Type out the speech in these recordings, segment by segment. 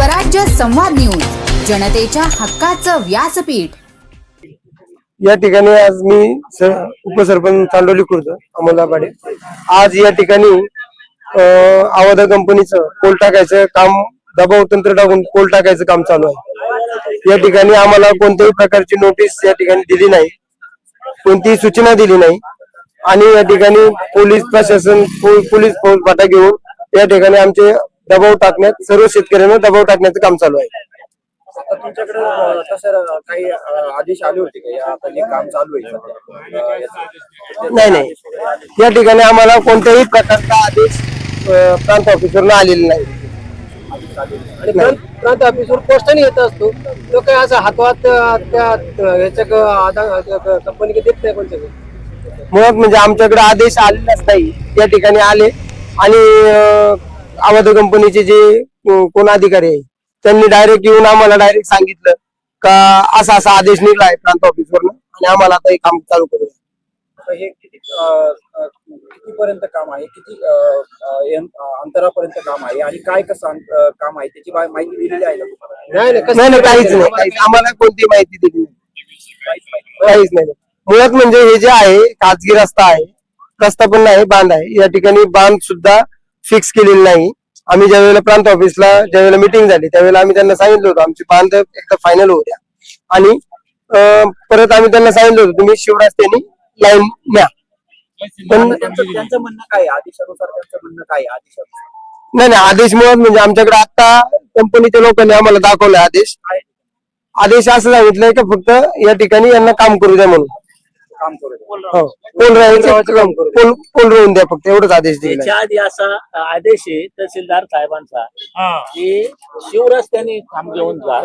स्वराज्य संवाद न्यूज, जनतेच्या हक्काचं व्यासपीठ। या ठिकाणी आज मी उपसरपंच चांडोली खुर्द अमोल पाटील आज या ठिकाणी आवादा कंपनीचं पोल टाकायचं काम दबाव तंत्र टाकून पोल टाकायचं काम चालू आहे। या ठिकाणी आम्हाला कोणत्याही प्रकारची नोटीस या ठिकाणी दिली नाही, कोणतीही सूचना दिली नाही आणि या ठिकाणी पोलीस प्रशासन पोलीस फौजफाटा घेऊन या ठिकाणी आमचे दबाव टाकण्यात सर्व शेतकऱ्यांना दबाव टाकण्याचं काम चालू आहे। तुमच्याकडे काही आदेश आले होते का या काम चालू आहे? नाही, या ठिकाणी आम्हाला कोणत्याही प्रकारचा आदेश प्रांत ऑफिसरनं आलेला नाही। आणि प्रांत ऑफिसर पोस्टाने येत असतो तो काही असं हातवात त्या कंपनी देत नाही कोणत्या मुळात म्हणजे आमच्याकडे आदेश आलेलाच नाही। या ठिकाणी आले आणि आवादा कंपनीचे जे कोण अधिकारी आहे त्यांनी डायरेक्ट येऊन आम्हाला डायरेक्ट सांगितलं का असा असा आदेश निघाला आहे प्रांत ऑफिसवरनं आणि आम्हाला आता हे काम चालू करू। हे कितीपर्यंत काम आहे, किती अंतरापर्यंत काम आहे आणि काय कसं काम आहे त्याची माहिती दिलेली आहे का तुम्हाला? नाही, काहीच नाही, आम्हाला कोणती माहिती दिली नाही, काहीच नाही। मुळात म्हणजे हे जे आहे खाजगी रस्ता आहे, रस्ता पण नाही, बांध आहे। या ठिकाणी बांध सुद्धा फिक्स केलेली नाही। आम्ही ज्या वेळेला प्रांत ऑफिसला ज्या वेळेला मिटिंग झाली त्यावेळेला आम्ही त्यांना सांगितलं होतं आमची बांध एकदा फायनल होऊ द्या आणि परत आम्ही त्यांना सांगितलं होतं तुम्ही शिवरस्त्याने लाईन न्या। पण त्यांचं म्हणणं काय आदेशानुसार त्यांचं म्हणणं काय आदेशानुसार? नाही, आदेश मुळात म्हणजे आमच्याकडे आता कंपनीच्या लोकांनी आम्हाला दाखवलाय आदेश असं सांगितलंय की फक्त या ठिकाणी यांना काम करू द्या म्हणून, काम करू पोल राहायचं पोल राहून द्या फक्त एवढंच आदेश दिला। त्याच्या आधी असा आदेश आहे तहसीलदार साहेबांचा की शिवरस्त्याने खांब घेऊन जा,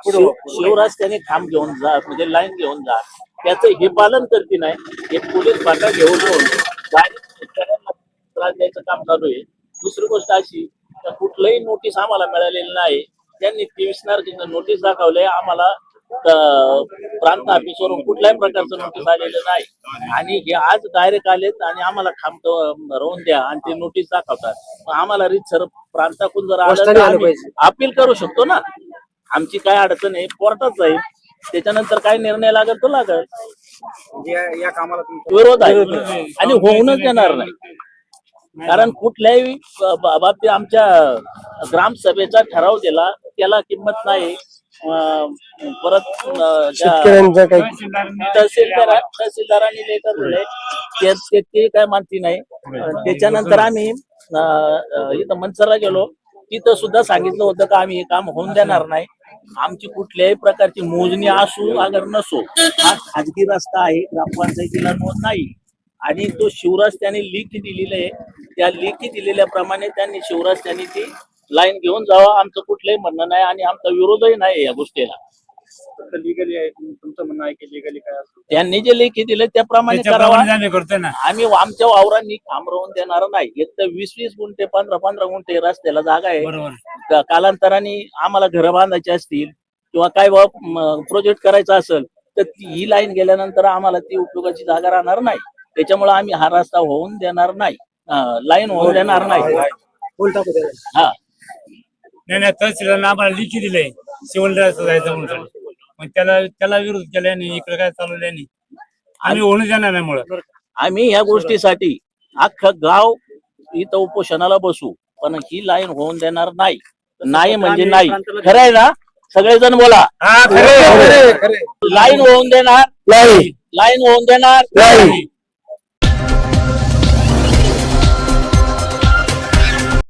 शिवरस्त्याने खांब घेऊन जा म्हणजे लाईन घेऊन जा, त्याचं हे पालन करते नाही। हे पोलीस फाटा घेऊन शेतकऱ्यांना त्रास द्यायचं काम चालू आहे। दुसरी गोष्ट अशी कुठलंही नोटीस आम्हाला मिळालेली नाही। त्यांनी 23 तारखेला नोटीस दाखवले आम्हाला, प्रांत ऑफिसवरून कुठल्याही प्रकारचं नोटीस आलेलं नाही आणि हे आज डायरेक्ट आलेत आणि आम्हाला खांब राहून द्या आणि ते नोटीस दाखवतात। आम्हाला सर प्रांताकडून जर आलं तर अपील करू शकतो ना, आमची काय अडचण आहे कोर्टात जाईल, त्याच्यानंतर काय निर्णय लागेल तो लागेल। या कामाला विरोध आहे आणि होऊनच देणार नाही, कारण कुठल्याही बाबतीत आमच्या ग्रामसभेचा ठराव दिला त्याला किंमत नाही। परत तहसीलदारांनी लेटर दिले ते काय मानती नाही। त्याच्यानंतर आम्ही इथं मनसरला गेलो, तिथं सुद्धा सांगितलं होतं का आम्ही हे काम होऊन देणार नाही। आमची कुठल्याही प्रकारची मोजणी असू अगर नसो, हा खाजगी रस्ता आहे, ग्रामपंचायतीला नोंद नाही आणि तो शिवरस्त्याने लिखी दिलेला आहे, त्या लिखी दिलेल्याप्रमाणे त्यांनी शिवरस्त्याने ती लाईन घेऊन जावं, आमचं कुठलंही म्हणणं नाही आणि आमचा विरोधही नाही या गोष्टीला। लिगली आहे तुमचं म्हणणं आहे की लिगली काय असतं त्यांनी जे लेखी दिले त्याप्रमाणे करावं। आम्ही आमच्या वावरांनी खांब राहून देणार नाही। एक तर 20-20 गुंठे 15-15 गुंठे रस्त्याला जागा आहे, कालांतराने आम्हाला घरं बांधायची असतील किंवा काय प्रोजेक्ट करायचा असेल तर ही लाईन गेल्यानंतर आम्हाला ती उपयोगाची जागा राहणार नाही। त्याच्यामुळे आम्ही हा रस्ता होऊन देणार नाही, लाईन होऊन देणार नाही। हा नाही, तहसीलदारांना आम्हाला लिखी दिलंय शिवलदाराचं जायचं म्हणून, मग त्याला विरोध केल्याने इकडे काय चालवल्याने आम्ही होऊन देणार नाही। मुळे आम्ही ह्या गोष्टीसाठी अख्खं गाव इथं उपोषणाला बसू, पण ही लाईन होऊन देणार नाही। नाही म्हणजे नाही, खरं आहे ना? सगळेजण बोला, लाईन होऊन देणार नाही, लाईन होऊन देणार नाही।